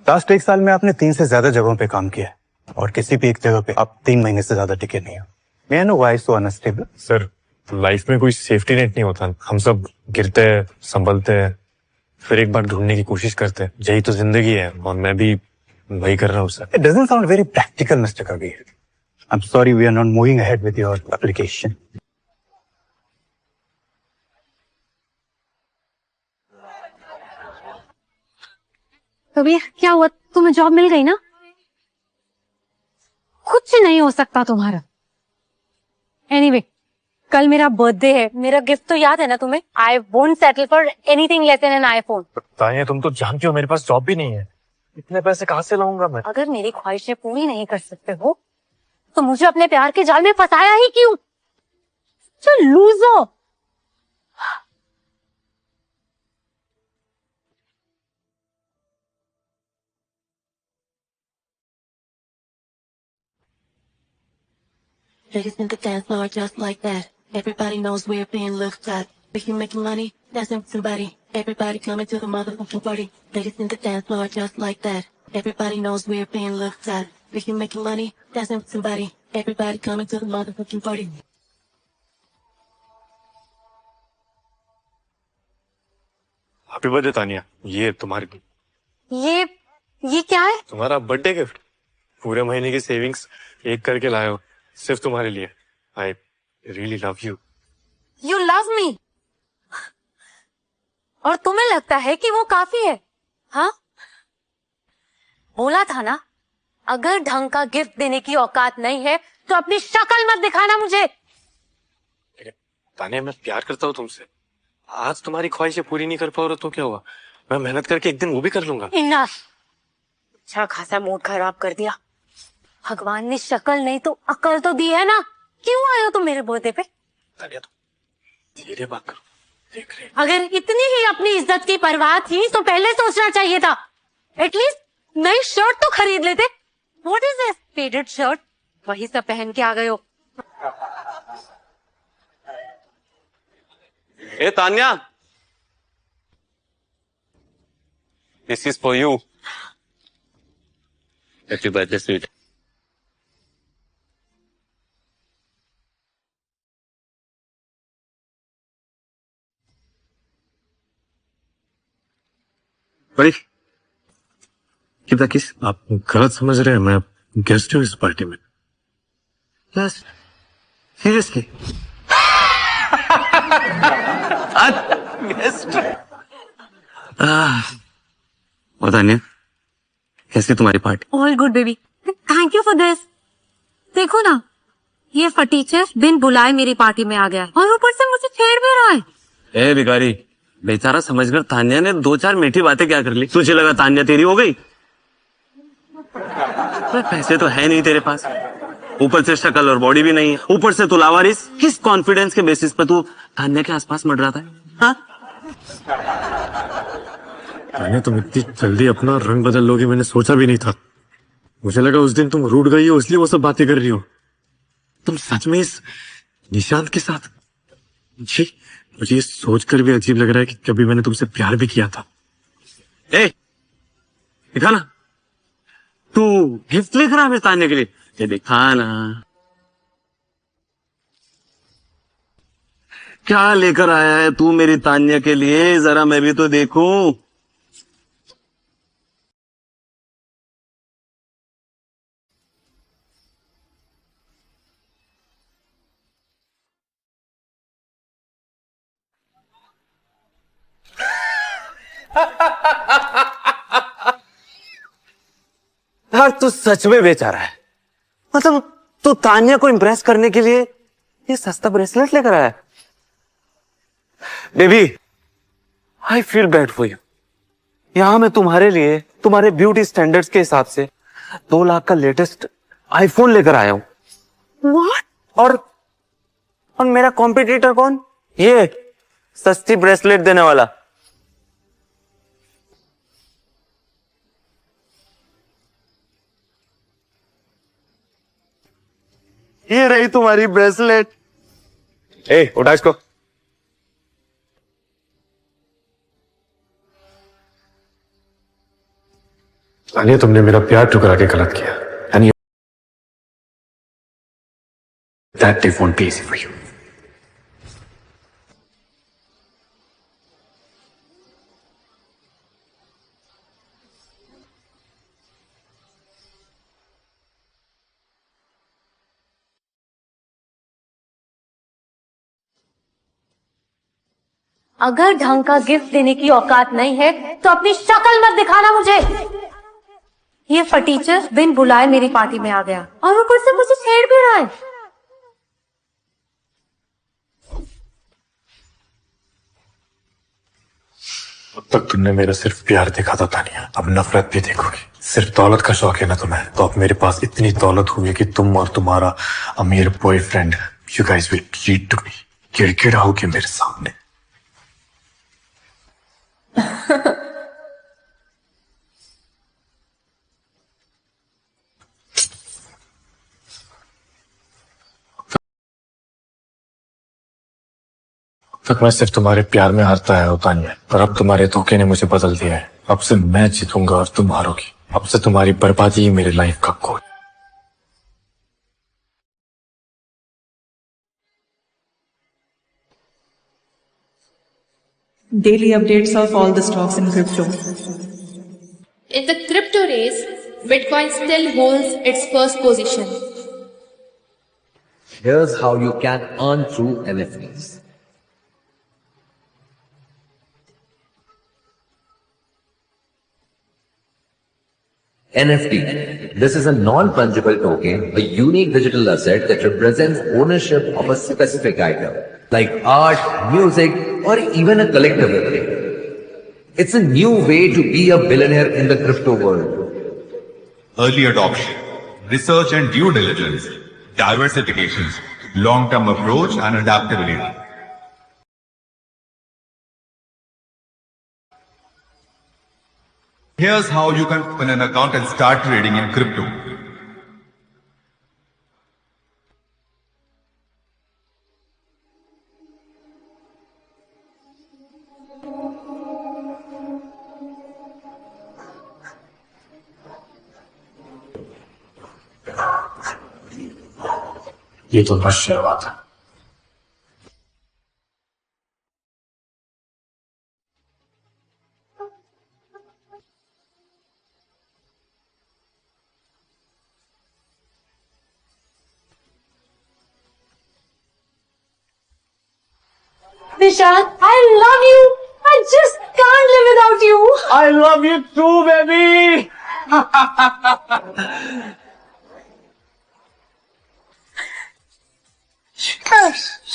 Last 1 साल में आपने 3 से ज्यादा जगहों पे काम किया है और किसी भी एक जगह पे आप 3 महीने से ज्यादा टिके नहीं हो। मैं know why so unstable. Sir, life में कोई सेफ्टी नेट नहीं होता। हम सब गिरते हैं, संभलते हैं, फिर एक बार ढूंढने की कोशिश करते हैं। यही तो जिंदगी है और मैं भी वही कर रहा हूँ sir. It doesn't sound very practical mister Kabir. I am sorry, we are not moving ahead with your application. Kabir, क्या हुआ? तुम्हें जॉब मिल गई ना? कुछ नहीं हो सकता तुम्हारा। एनीवे, कल मेरा बर्थडे है। मेरा गिफ्ट तो याद है ना तुम्हें? I won't settle for anything less than an iPhone. Tania, तुम तो जानती हो मेरे पास जॉब भी नहीं है। इतने पैसे कहाँ से लाऊंगा मैं? अगर मेरी ख्वाहिशें पूरी नहीं कर सकते हो तो मुझे अपने प्यार के जाल में फंसाया ही क्यों? तो लूजो। Ladies in the dance floor just like that. Everybody knows we're being looked at. If you making money, dancing with somebody. Everybody coming to the motherfucking party. Ladies in the dance floor just like that. Everybody knows we're being looked at. If you making money, dancing with somebody. Everybody coming to the motherfucking party. Happy birthday Tania, ये तुम्हारी ये क्या है? तुम्हारा birthday gift. पूरे महीने की savings एक करके लाए हो सिर्फ तुम्हारे लिए। I really love you. You love me और तुम्हें लगता है कि वो काफी है? हाँ, बोला था ना, अगर ढंग का गिफ्ट देने की औकात नहीं है तो अपनी शक्ल मत दिखाना मुझे। तानिया, मैं प्यार करता हूँ तुमसे। आज तुम्हारी ख्वाहिशें पूरी नहीं कर पाओ तो क्या हुआ? मैं मेहनत करके एक दिन वो भी कर लूंगा। इनफ। अच्छा खासा मूड खराब कर दिया। भगवान ने शक्ल नहीं तो अकल तो दी है ना। क्यों आए हो तुम मेरे बर्थडे पे? तानिया, तो धीरे बात करो, देख रहे। अगर इतनी ही अपनी इज्जत की परवाह थी तो पहले सोचना चाहिए था। एटलीस्ट नई शर्ट तो खरीद लेते। What is this faded shirt? वही सब पहन के आ गए हो। ए Tanya, this is for you. Happy birthday sweet. भाई किस आप गलत समझ रहे हैं। मैं गेस्ट हूँ इस पार्टी में। Yes, seriously? गेस्ट? तान्या, कैसी तुम्हारी party? All good baby, thank you for this. देखो ना, ये फटीचर बिन बुलाए मेरी पार्टी में आ गया है और ऊपर से मुझे छेड़ भी रहा है। ए भिखारी, बेचारा समझकर तान्या ने 2-4 मीठी बातें क्या कर ली। तुझे लगा तान्या तेरी हो गई? तो पैसे तो है नहीं तेरे पास, ऊपर से शक्ल और बॉडी भी नहीं है, ऊपर से तू लावारिस। किस कॉन्फिडेंस के बेसिस पर तू तान्या के आसपास मर रहा था? हाँ? तान्या, तुम इतनी जल्दी अपना रंग बदल लोगे मैंने सोचा भी नहीं था। मुझे लगा उस दिन तुम रूठ गई हो इसलिए वो सब बातें कर रही हो। तुम सच में इस निशांत के साथ? जी, मुझे ये सोचकर भी अजीब लग रहा है कि कभी मैंने तुमसे प्यार भी किया था। ए, दिखा ना, तू गिफ्ट लेकर आ मेरे तान्या के लिए। ये दिखा ना, क्या लेकर आया है तू मेरी तान्या के लिए? जरा मैं भी तो देखूं। यार तू सच में बेचारा है। मतलब तू तान्या को इम्प्रेस करने के लिए ये सस्ता ब्रेसलेट लेकर आया। Baby, I feel bad for you. यहां मैं तुम्हारे लिए तुम्हारे ब्यूटी स्टैंडर्ड्स के हिसाब से 2 लाख का लेटेस्ट आईफोन लेकर आया हूं। व्हाट? और मेरा कॉम्पिटिटर कौन? ये सस्ती ब्रेसलेट देने वाला। ये रही तुम्हारी ब्रेसलेट। ए, उठा इसको। सानिया, तुमने मेरा प्यार ठुकरा के गलत किया। And that day won't be easy for you. अगर ढंग का गिफ्ट देने की औकात नहीं है तो अपनी शक्ल मत दिखाना मुझे। ये फटीचर बिन बुलाए मेरी पार्टी में आ गया और वो कुछ से मुझे छेड़ भी रहा है। अब तक तुमने मेरा सिर्फ प्यार देखा था तानिया, अब नफरत भी देखोगी। सिर्फ दौलत का शौक है ना तुम्हें, तो अब मेरे पास इतनी दौलत हुई है कि तुम और तुम्हारा अमीर boyfriend, you guys will lead to me, गिड़गिड़ाओगे मेरे सामने। तक मैं सिर्फ तुम्हारे प्यार में हारता है तानिया, पर अब तुम्हारे धोखे ने मुझे बदल दिया है। अब से मैं जीतूंगा और तुम हारोगी। अब से तुम्हारी बर्बादी ही मेरी लाइफ का गोल। Daily updates of all the stocks in crypto. In the crypto race, Bitcoin still holds its first position. Here's how you can earn through NFTs. NFT. This is a non-fungible token, a unique digital asset that represents ownership of a specific item, like art, music, or even a collectible. It's a new way to be a billionaire in the crypto world. Early adoption, research and due diligence, diversifications, long-term approach and adaptability. Here's how you can open an account and start trading in crypto. ये तो बस शुरुआत है। Nishant, I love you. I just can't live without you. I love you too, baby. Yes.